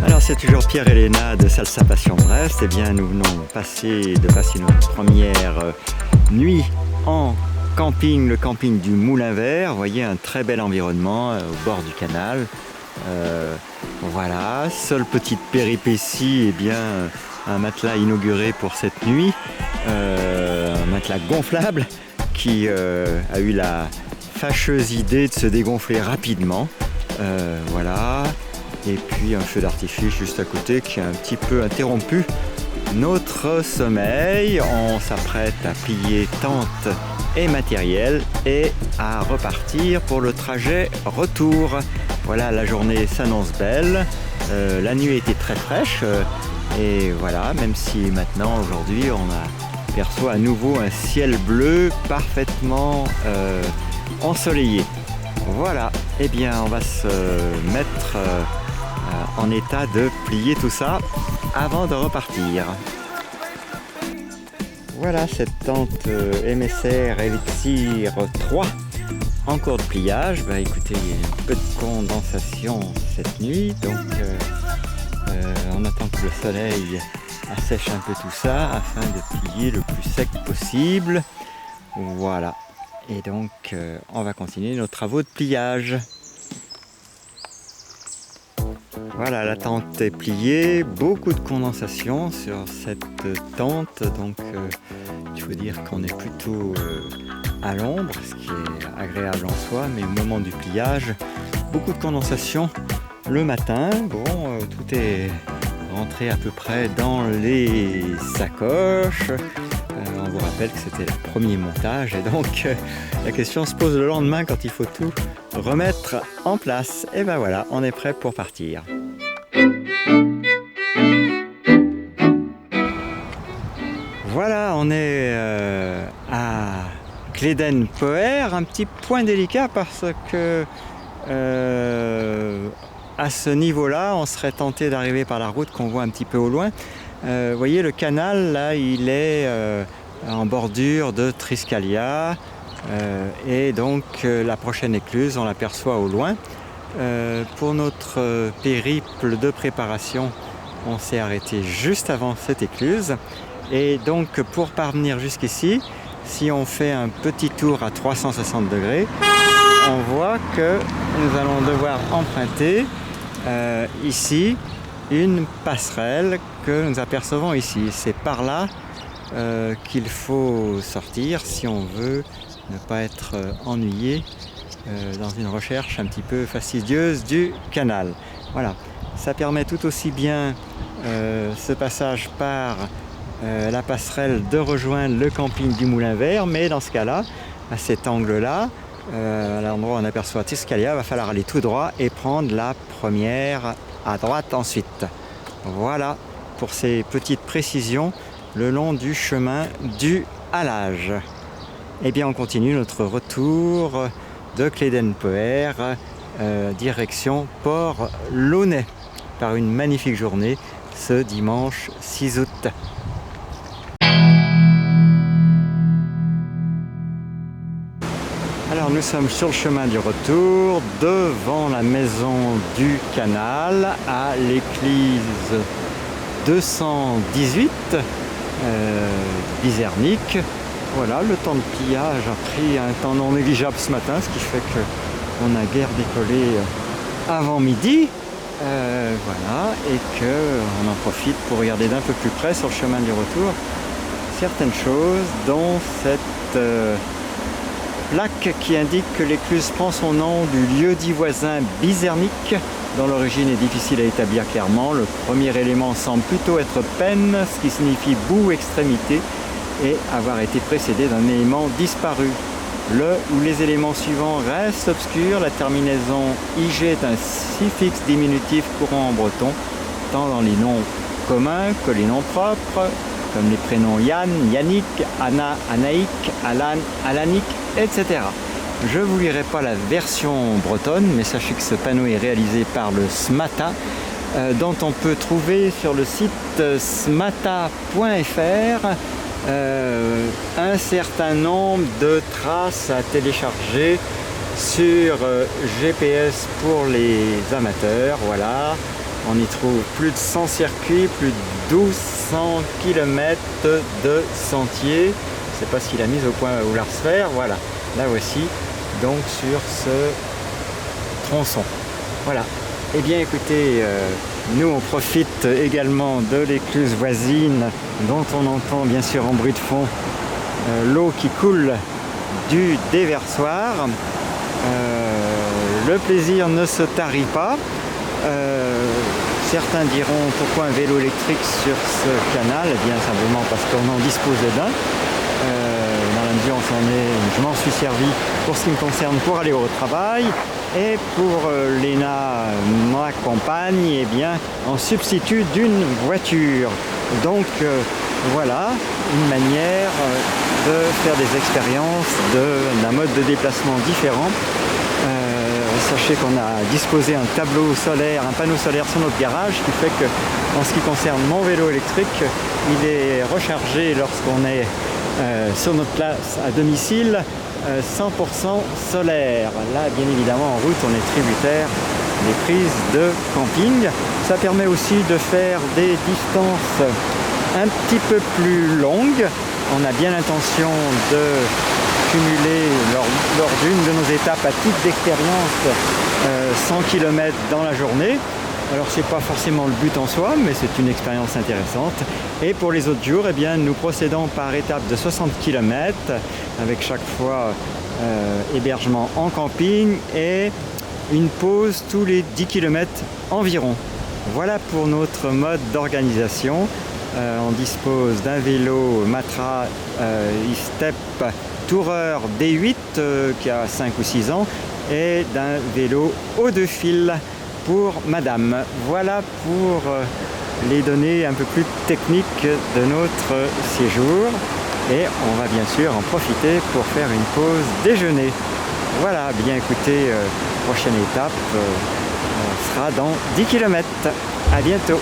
Alors c'est toujours Pierre et Léna de Salsa Passion Brest. Eh bien nous venons de passer notre première nuit en camping, le camping du Moulin Vert. Vous voyez un très bel environnement au bord du canal. Voilà, seule petite péripétie, eh bien un matelas inauguré pour cette nuit, un matelas gonflable qui a eu la fâcheuse idée de se dégonfler rapidement. Voilà. Et puis un feu d'artifice juste à côté qui a un petit peu interrompu notre sommeil. On s'apprête à plier tente et matériel et à repartir pour le trajet retour. Voilà, la journée s'annonce belle, la nuit était très fraîche et voilà, même si maintenant aujourd'hui on aperçoit à nouveau un ciel bleu parfaitement ensoleillé. Voilà, et bien on va se mettre en état de plier tout ça avant de repartir. Voilà cette tente MSR Elixir 3 en cours de pliage. Bah écoutez, il y a un peu de condensation cette nuit, donc on attend que le soleil assèche un peu tout ça afin de plier le plus sec possible. Voilà, et donc on va continuer nos travaux de pliage. Voilà, la tente est pliée, beaucoup de condensation sur cette tente, donc il faut dire qu'on est plutôt à l'ombre, ce qui est agréable en soi, mais au moment du pliage, beaucoup de condensation le matin. Bon, tout est rentré à peu près dans les sacoches. On vous rappelle que c'était le premier montage et donc la question se pose le lendemain quand il faut tout remettre en place. Et ben voilà, on est prêt pour partir. Voilà, on est à Cléden-Poher, un petit point délicat parce que à ce niveau-là, on serait tenté d'arriver par la route qu'on voit un petit peu au loin. Vous voyez, le canal, là, il est en bordure de Triscalia et donc la prochaine écluse, on l'aperçoit au loin. Pour notre périple de préparation, on s'est arrêté juste avant cette écluse. Et donc pour parvenir jusqu'ici, si on fait un petit tour à 360 degrés, on voit que nous allons devoir emprunter ici une passerelle que nous apercevons ici. C'est par là qu'il faut sortir si on veut ne pas être ennuyé dans une recherche un petit peu fastidieuse du canal. Voilà, ça permet tout aussi bien ce passage par la passerelle de rejoindre le camping du Moulin Vert, mais dans ce cas-là, à cet angle-là, à l'endroit où on aperçoit Triscalia, il va falloir aller tout droit et prendre la première à droite ensuite. Voilà pour ces petites précisions le long du chemin du halage. Et bien on continue notre retour de Cléden-Poher, direction Port-Launay, par une magnifique journée ce dimanche 6 août. Alors nous sommes sur le chemin du retour, devant la maison du canal, à l'église 218 Bizernic. Voilà, le temps de pliage a pris un temps non négligeable ce matin, ce qui fait qu'on a guère décollé avant midi. Voilà, et qu'on en profite pour regarder d'un peu plus près sur le chemin du retour certaines choses, dont cette plaque qui indique que l'écluse prend son nom du lieu-dit voisin Bizernic, dont l'origine est difficile à établir clairement. Le premier élément semble plutôt être peine, ce qui signifie bout, extrémité, et avoir été précédé d'un élément disparu. Le ou les éléments suivants restent obscurs. La terminaison IG est un suffixe diminutif courant en breton, tant dans les noms communs que les noms propres, comme les prénoms Yann, Yannick, Anna, Anaïk, Alan, Alanic, etc. Je ne vous lirai pas la version bretonne, mais sachez que ce panneau est réalisé par le SMATA, dont on peut trouver sur le site smata.fr un certain nombre de traces à télécharger sur GPS pour les amateurs. Voilà, on y trouve plus de 100 circuits, plus de 1200 km de sentiers. Je ne sais pas s'il a mis au point ou la refaire. Voilà, là voici donc sur ce tronçon. Voilà. Eh bien écoutez, nous on profite également de l'écluse voisine dont on entend bien sûr en bruit de fond l'eau qui coule du déversoir. Le plaisir ne se tarit pas. Certains diront pourquoi un vélo électrique sur ce canal? Eh bien simplement parce qu'on en dispose d'un. Dans la mesure où je m'en suis servi pour ce qui me concerne pour aller au travail, et pour Léna, ma compagne, eh bien en substitut d'une voiture. Donc voilà une manière de faire des expériences d'un mode de déplacement différent. Sachez qu'on a disposé un tableau solaire, un panneau solaire sur notre garage, qui fait que, en ce qui concerne mon vélo électrique, il est rechargé lorsqu'on est sur notre place à domicile, 100% solaire. Là, bien évidemment, en route, on est tributaire des prises de camping. Ça permet aussi de faire des distances un petit peu plus longues. On a bien l'intention de cumuler lors d'une de nos étapes à titre d'expérience 100 km dans la journée. Alors c'est pas forcément le but en soi, mais c'est une expérience intéressante. Et pour les autres jours, eh bien, nous procédons par étapes de 60 km, avec chaque fois hébergement en camping et une pause tous les 10 km environ. Voilà pour notre mode d'organisation. On dispose d'un vélo Matra E-Step Tourer D8 qui a 5 ou 6 ans et d'un vélo haut de fil pour madame. Voilà pour les données un peu plus techniques de notre séjour, et on va bien sûr en profiter pour faire une pause déjeuner. Voilà, bien écoutez, prochaine étape sera dans 10 km. À bientôt.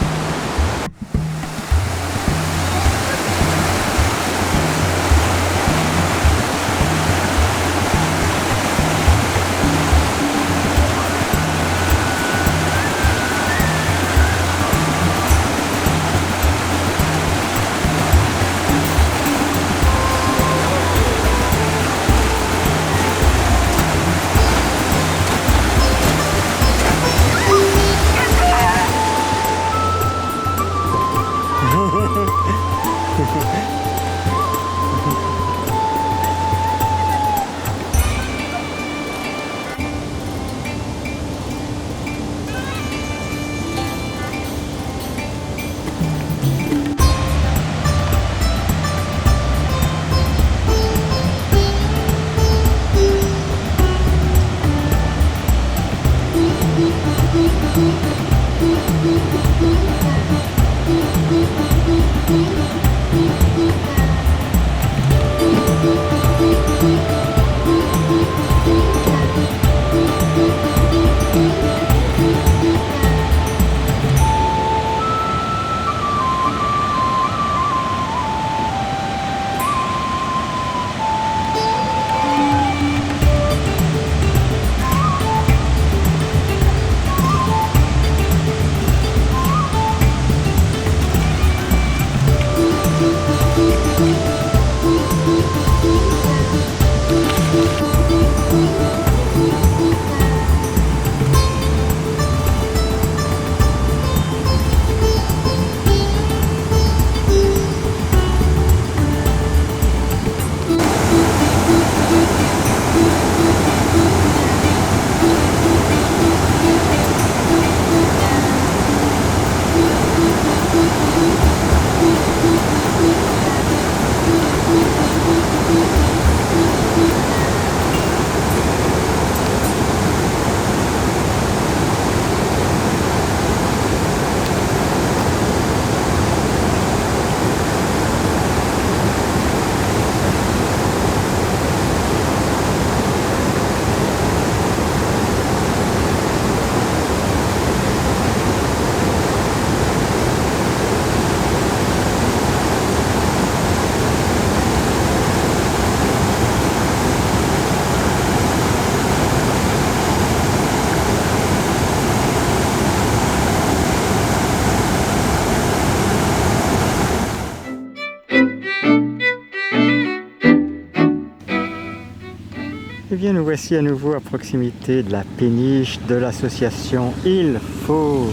bien, nous voici à nouveau à proximité de la péniche de l'association Il faut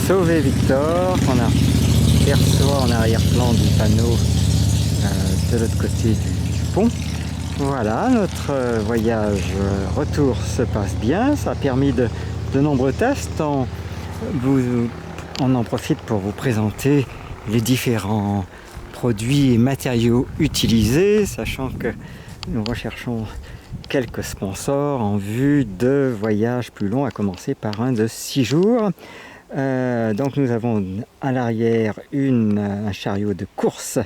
sauver Victor, qu'on aperçoit en arrière-plan du panneau de l'autre côté du pont. Voilà, notre voyage retour se passe bien, ça a permis de nombreux tests. On en profite pour vous présenter les différents produits et matériaux utilisés, sachant que nous recherchons quelques sponsors en vue de voyages plus longs, à commencer par un de 6 jours. Donc nous avons à l'arrière un chariot de course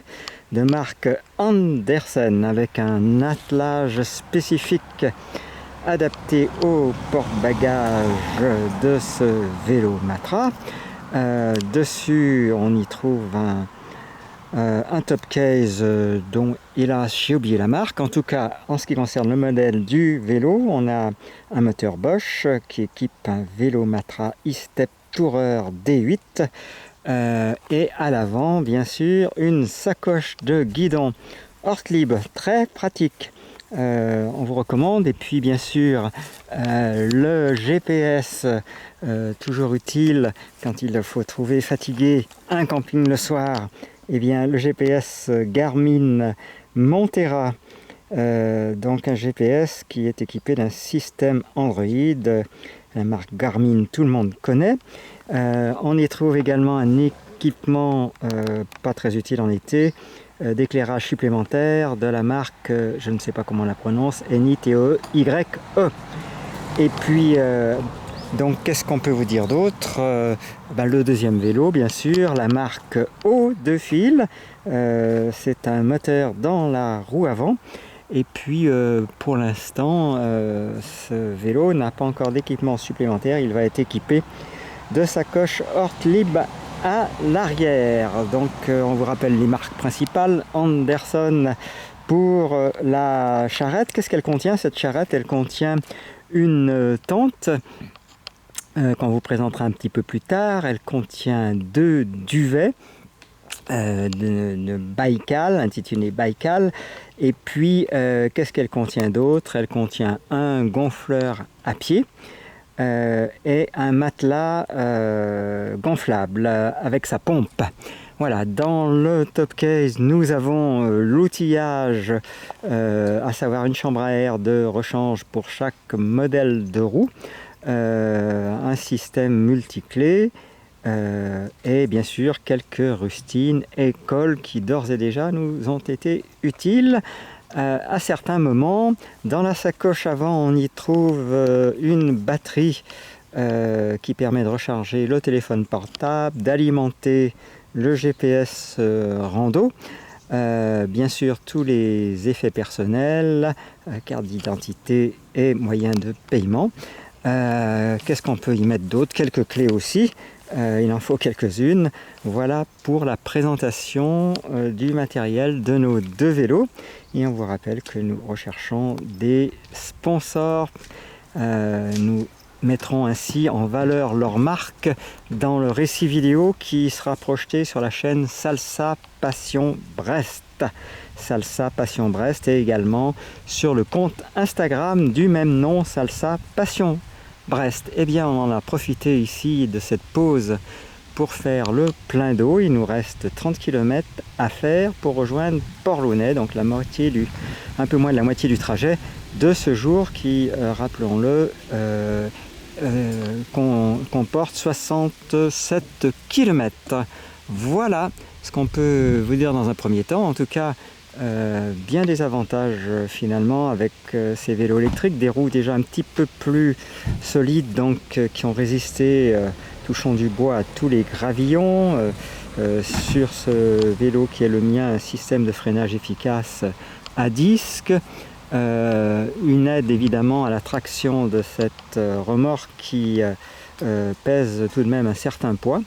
de marque Andersen avec un attelage spécifique adapté au porte-bagages de ce vélo Matra. Dessus on y trouve un top case dont j'ai oublié la marque. En tout cas, en ce qui concerne le modèle du vélo, on a un moteur Bosch qui équipe un vélo Matra e-Step Tourer D8 et à l'avant, bien sûr, une sacoche de guidon Ortlieb très pratique. On vous recommande, et puis bien sûr le GPS toujours utile quand il faut trouver fatigué un camping le soir. Eh bien, le GPS Garmin Montera, donc un GPS qui est équipé d'un système Android, la marque Garmin, tout le monde connaît. On y trouve également un équipement pas très utile en été, d'éclairage supplémentaire de la marque, je ne sais pas comment on la prononce, NITEYE. Et puis, donc qu'est-ce qu'on peut vous dire d'autre? Le deuxième vélo, bien sûr, la marque Haut de fil, c'est un moteur dans la roue avant. Et puis pour l'instant, ce vélo n'a pas encore d'équipement supplémentaire, il va être équipé de sacoche Ortlieb à l'arrière. Donc on vous rappelle les marques principales. Andersen pour la charrette. Qu'est-ce qu'elle contient cette charrette? Elle contient une tente qu'on vous présentera un petit peu plus tard. Elle contient 2 duvets de Baïkal, intitulé Baïkal. Et puis qu'est-ce qu'elle contient d'autre? Elle contient un gonfleur à pied et un matelas gonflable avec sa pompe. Voilà, dans le top case, nous avons l'outillage, à savoir une chambre à air de rechange pour chaque modèle de roue, un système multiclé et bien sûr quelques rustines et cols qui d'ores et déjà nous ont été utiles. À certains moments, dans la sacoche avant, on y trouve une batterie qui permet de recharger le téléphone portable, d'alimenter le GPS rando, bien sûr tous les effets personnels, carte d'identité et moyens de paiement. Qu'est-ce qu'on peut y mettre d'autre? Quelques clés aussi. Il en faut quelques-unes. Voilà pour la présentation du matériel de nos 2 vélos. Et on vous rappelle que nous recherchons des sponsors. Nous mettront ainsi en valeur leur marque dans le récit vidéo qui sera projeté sur la chaîne Salsa Passion Brest. Salsa Passion Brest et également sur le compte Instagram du même nom, Salsa Passion Brest. Eh bien, on en a profité ici de cette pause pour faire le plein d'eau. Il nous reste 30 km à faire pour rejoindre Port-Launay, donc un peu moins de la moitié du trajet de ce jour qui, rappelons-le, comporte 67 km. Voilà ce qu'on peut vous dire dans un premier temps. En tout cas, bien des avantages finalement avec ces vélos électriques, des roues déjà un petit peu plus solides, donc qui ont résisté, touchons du bois, à tous les gravillons. Sur ce vélo qui est le mien, un système de freinage efficace à disque, une aide évidemment à la traction de cette remorque qui pèse tout de même un certain poids.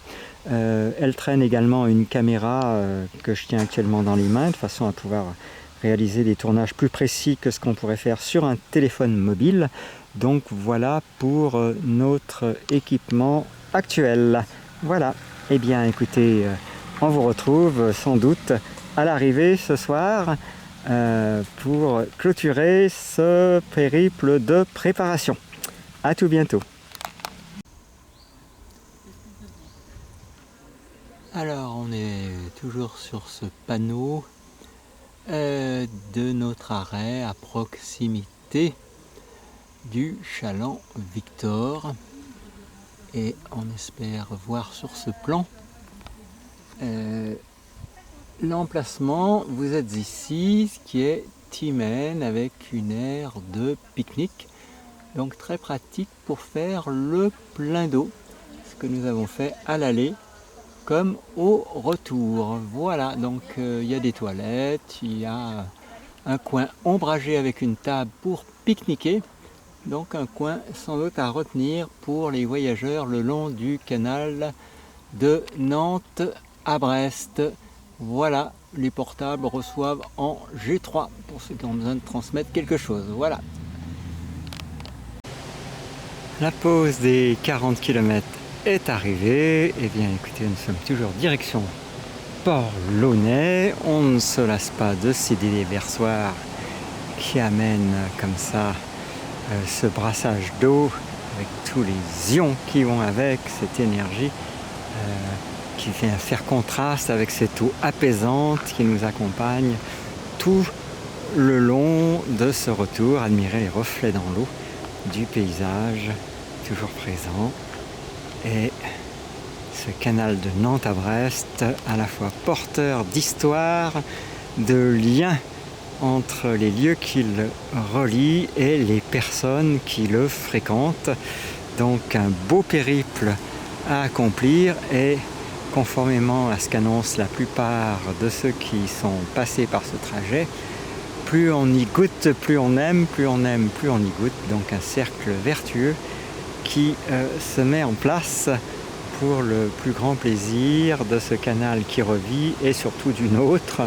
Elle traîne également une caméra que je tiens actuellement dans les mains, de façon à pouvoir réaliser des tournages plus précis que ce qu'on pourrait faire sur un téléphone mobile. Donc voilà pour notre équipement actuel. Voilà, eh bien écoutez, on vous retrouve sans doute à l'arrivée ce soir pour clôturer ce périple de préparation. À tout bientôt. Alors on est toujours sur ce panneau de notre arrêt à proximité du chaland Victor, et on espère voir sur ce plan l'emplacement. Vous êtes ici, ce qui est Timen, avec une aire de pique-nique, donc très pratique pour faire le plein d'eau, ce que nous avons fait à l'aller comme au retour. Voilà, donc il y a des toilettes, il y a un coin ombragé avec une table pour pique-niquer, donc un coin sans doute à retenir pour les voyageurs le long du canal de Nantes à Brest. Voilà, les portables reçoivent en G3 pour ceux qui ont besoin de transmettre quelque chose. Voilà. La pause des 40 km est arrivée. Eh bien écoutez, nous sommes toujours direction Port-Launay. On ne se lasse pas de ces déversoirs qui amènent comme ça ce brassage d'eau avec tous les ions qui vont avec, cette énergie qui vient faire contraste avec cette eau apaisante qui nous accompagne tout le long de ce retour. Admirer les reflets dans l'eau du paysage toujours présent, et ce canal de Nantes à Brest, à la fois porteur d'histoire, de liens entre les lieux qui le relient et les personnes qui le fréquentent. Donc un beau périple à accomplir, et conformément à ce qu'annoncent la plupart de ceux qui sont passés par ce trajet, plus on y goûte, plus on aime, plus on aime, plus on y goûte. Donc un cercle vertueux qui se met en place pour le plus grand plaisir de ce canal qui revit, et surtout du nôtre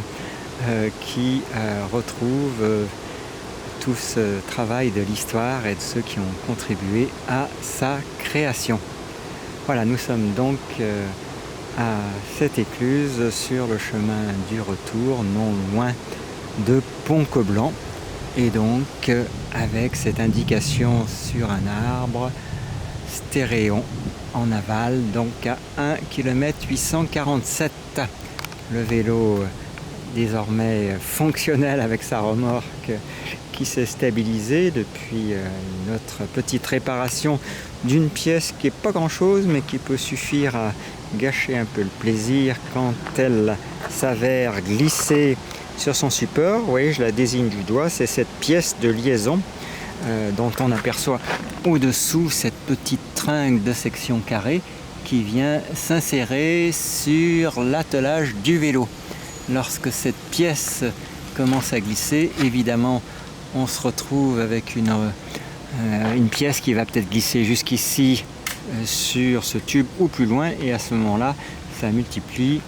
qui retrouve tout ce travail de l'histoire et de ceux qui ont contribué à sa création. Voilà, nous sommes donc à cette écluse sur le chemin du retour, non loin de Pont-Coblan, et donc avec cette indication sur un arbre, Stéréon en aval, donc à 1 km 847. Le vélo désormais fonctionnel avec sa remorque qui s'est stabilisée depuis notre petite réparation d'une pièce qui n'est pas grand chose, mais qui peut suffire à gâcher un peu le plaisir quand elle s'avère glisser sur son support. Vous voyez, je la désigne du doigt, c'est cette pièce de liaison dont on aperçoit au-dessous cette petite tringle de section carrée qui vient s'insérer sur l'attelage du vélo. Lorsque cette pièce commence à glisser, évidemment, on se retrouve avec une pièce qui va peut-être glisser jusqu'ici sur ce tube ou plus loin, et à ce moment-là, ça multiplie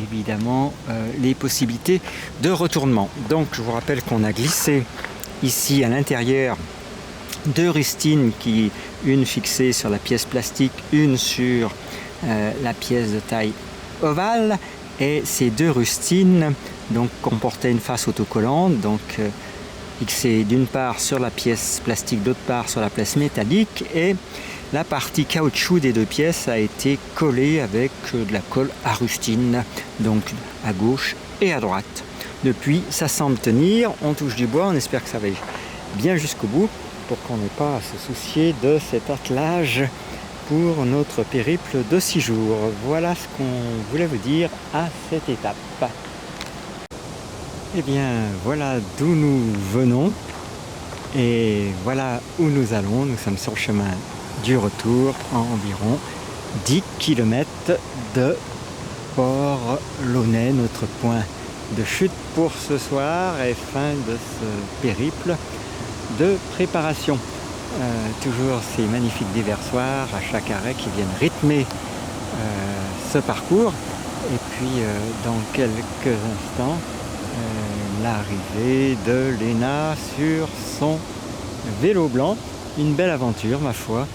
évidemment les possibilités de retournement. Donc je vous rappelle qu'on a glissé ici à l'intérieur deux rustines, une fixée sur la pièce plastique, une sur la pièce de taille ovale, et ces deux rustines donc comportaient une face autocollante, donc fixée d'une part sur la pièce plastique, d'autre part sur la pièce métallique, et la partie caoutchouc des deux pièces a été collée avec de la colle à rustine, donc à gauche et à droite. Depuis, ça semble tenir, on touche du bois, on espère que ça va bien jusqu'au bout pour qu'on n'ait pas à se soucier de cet attelage pour notre périple de 6 jours. Voilà ce qu'on voulait vous dire à cette étape. Eh bien, voilà d'où nous venons et voilà où nous allons. Nous sommes sur le chemin du retour, à environ 10 km de Port-Launay, notre point de chute pour ce soir et fin de ce périple de préparation. Toujours ces magnifiques déversoirs à chaque arrêt qui viennent rythmer ce parcours. Et puis dans quelques instants, l'arrivée de Léna sur son vélo blanc. Une belle aventure, ma foi,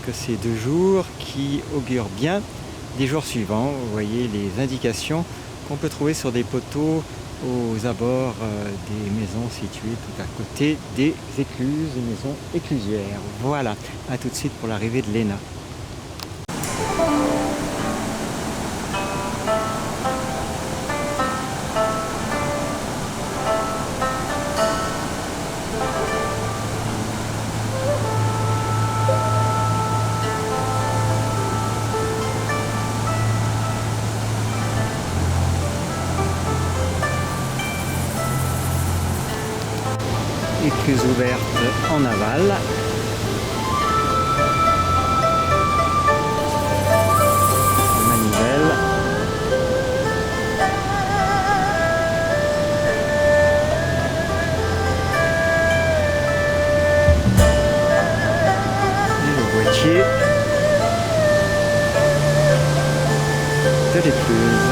que ces 2 jours qui augurent bien des jours suivants. Vous voyez les indications qu'on peut trouver sur des poteaux aux abords des maisons situées tout à côté des écluses, des maisons éclusières. Voilà, à tout de suite pour l'arrivée de Léna. Écluse ouverte en aval. Manivelle. Et le boîtier de l'écluse.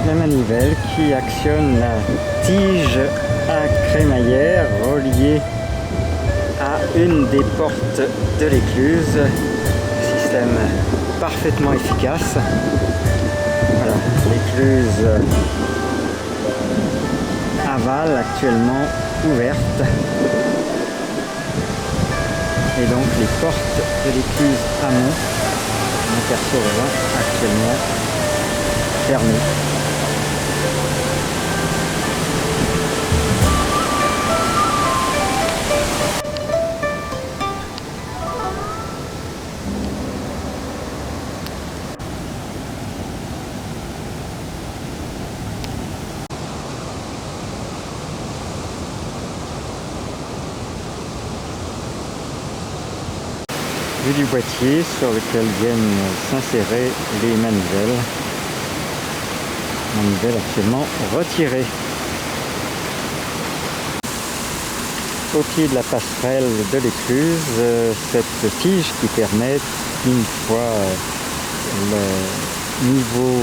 La manivelle qui actionne la tige à crémaillère reliée à une des portes de l'écluse. Système parfaitement efficace. Voilà, l'écluse aval actuellement ouverte. Et donc les portes de l'écluse amont, on aperçoit actuellement fermées. Vue du boîtier sur lequel viennent s'insérer les manivelles. Manivelle actuellement retirée. Au pied de la passerelle de l'écluse, cette tige qui permet, une fois le niveau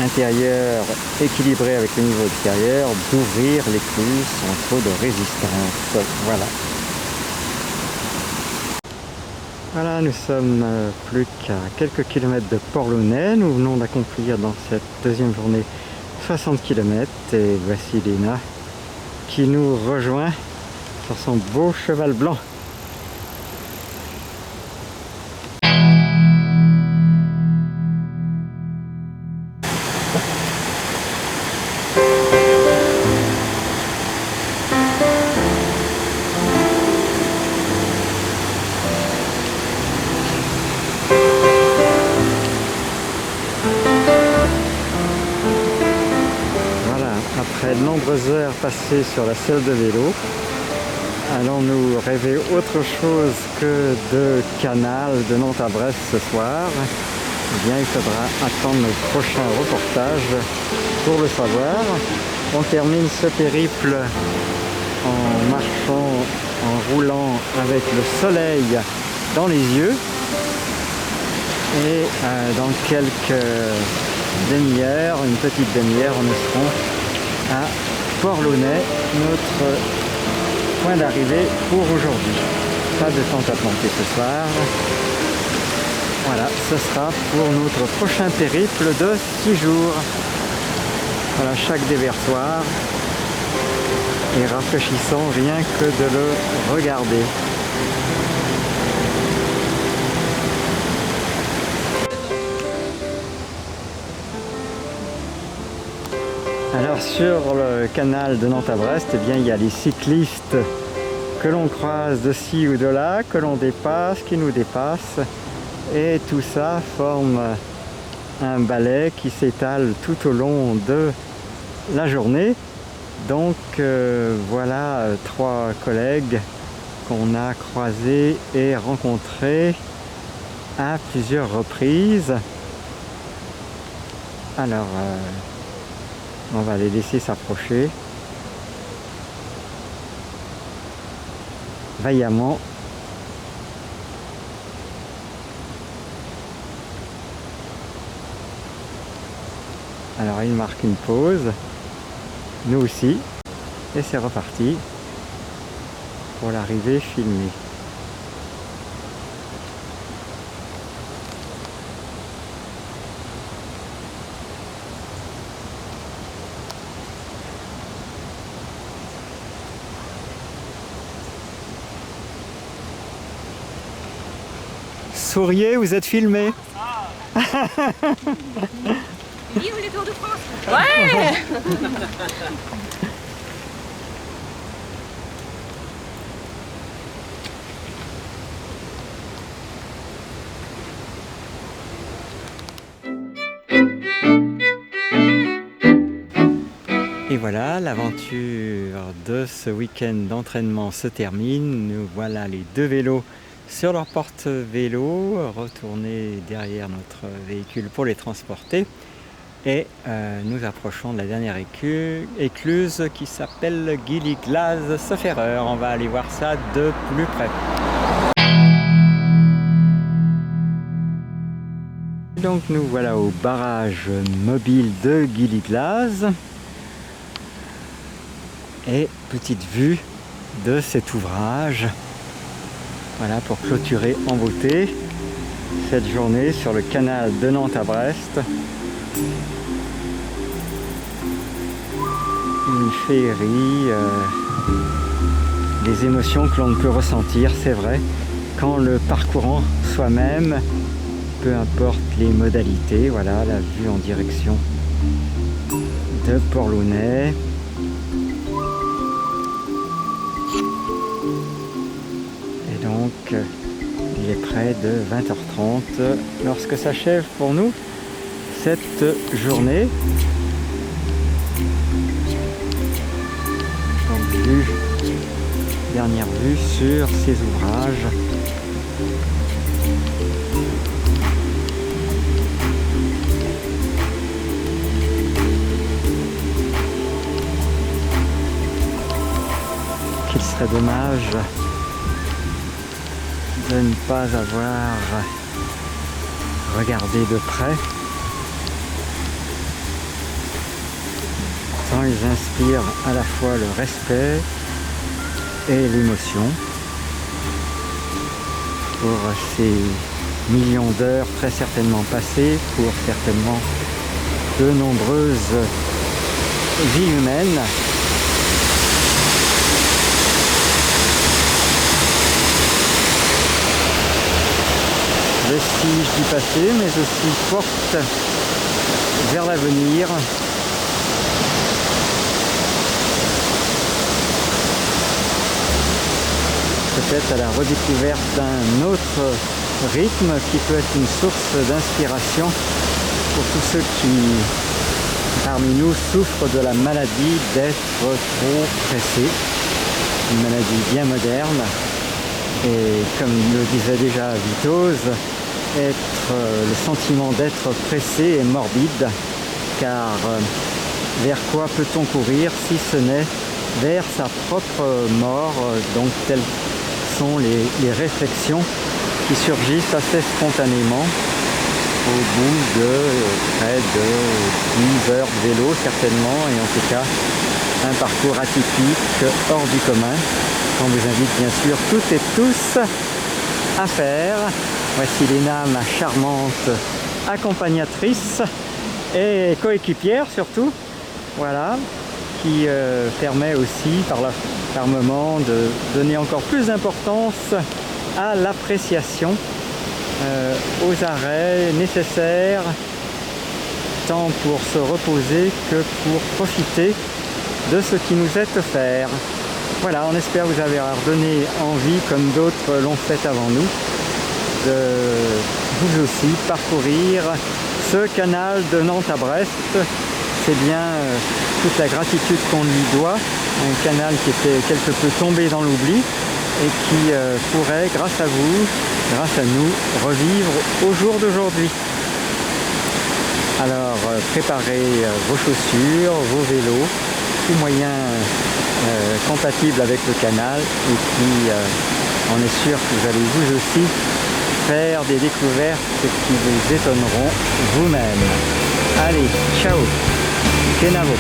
intérieur équilibré avec le niveau extérieur, d'ouvrir l'écluse sans trop de résistance. Voilà. Voilà, nous sommes plus qu'à quelques kilomètres de Port-Launay. Nous venons d'accomplir dans cette deuxième journée 60 km et voici Léna qui nous rejoint sur son beau cheval blanc. Après de nombreuses heures passées sur la selle de vélo, allons-nous rêver autre chose que de canal de Nantes à Brest ce soir? Eh bien, il faudra attendre nos prochains reportages pour le savoir. On termine ce périple en marchant, en roulant avec le soleil dans les yeux. Et dans quelques demi-heures, une petite demi-heure, nous serons à Port-Launay, notre point d'arrivée pour aujourd'hui. Pas de tente à planter ce soir. Voilà, ce sera pour notre prochain périple de 6 jours. Voilà, chaque déversoir est rafraîchissant rien que de le regarder. Alors sur le canal de Nantes à Brest, eh bien, il y a les cyclistes que l'on croise de ci ou de là, que l'on dépasse, qui nous dépassent. Et tout ça forme un ballet qui s'étale tout au long de la journée. Donc voilà 3 collègues qu'on a croisé et rencontré à plusieurs reprises. Alors, on va les laisser s'approcher vaillamment. Alors il marque une pause, nous aussi, et c'est reparti pour l'arrivée filmée. Souriez, vous êtes filmé. Vive les Tours de France! Ouais. Et voilà, l'aventure de ce week-end d'entraînement se termine. Nous voilà les deux vélos sur leur porte-vélo, retournés derrière notre véhicule pour les transporter. Et nous approchons de la dernière écluse qui s'appelle Gilliglass-Sofferer. On va aller voir ça de plus près. Donc nous voilà au barrage mobile de Gilliglass. Et petite vue de cet ouvrage. Voilà pour clôturer en beauté cette journée sur le canal de Nantes à Brest. Une féerie, des émotions que l'on ne peut ressentir, c'est vrai, qu'en le parcourant soi-même, peu importe les modalités. Voilà la vue en direction de Port-Launay. Et donc, il est près de 20h30 lorsque s'achève pour nous cette journée. Donc, dernière vue sur ces ouvrages. Qu'il serait dommage de ne pas avoir regardé de près. Tant ils inspirent à la fois le respect et l'émotion pour ces millions d'heures très certainement passées, pour certainement de nombreuses vies humaines. Vestige du passé, mais aussi porte vers l'avenir. Peut-être à la redécouverte d'un autre rythme qui peut être une source d'inspiration pour tous ceux qui, parmi nous, souffrent de la maladie d'être trop pressés. Une maladie bien moderne. Et comme le disait déjà Vitoz, le sentiment d'être pressé est morbide, car vers quoi peut-on courir si ce n'est vers sa propre mort? Donc telles sont les réflexions qui surgissent assez spontanément au bout de près de 10 heures de vélo certainement, et en tout cas un parcours atypique hors du commun qu'on vous invite bien sûr toutes et tous à faire. Voici Léna, ma charmante accompagnatrice et coéquipière surtout, voilà, qui permet aussi par moment de donner encore plus d'importance à l'appréciation, aux arrêts nécessaires, tant pour se reposer que pour profiter de ce qui nous est offert. Voilà, on espère vous avoir donné envie, comme d'autres l'ont fait avant nous, de vous aussi parcourir ce canal de Nantes à Brest. C'est bien toute la gratitude qu'on lui doit, un canal qui était quelque peu tombé dans l'oubli et qui pourrait, grâce à vous, grâce à nous, revivre au jour d'aujourd'hui. Alors préparez vos chaussures, vos vélos, tout moyen compatible avec le canal, et puis on est sûr que vous allez vous aussi faire des découvertes qui vous étonneront vous-même. Allez, ciao, Kenavo.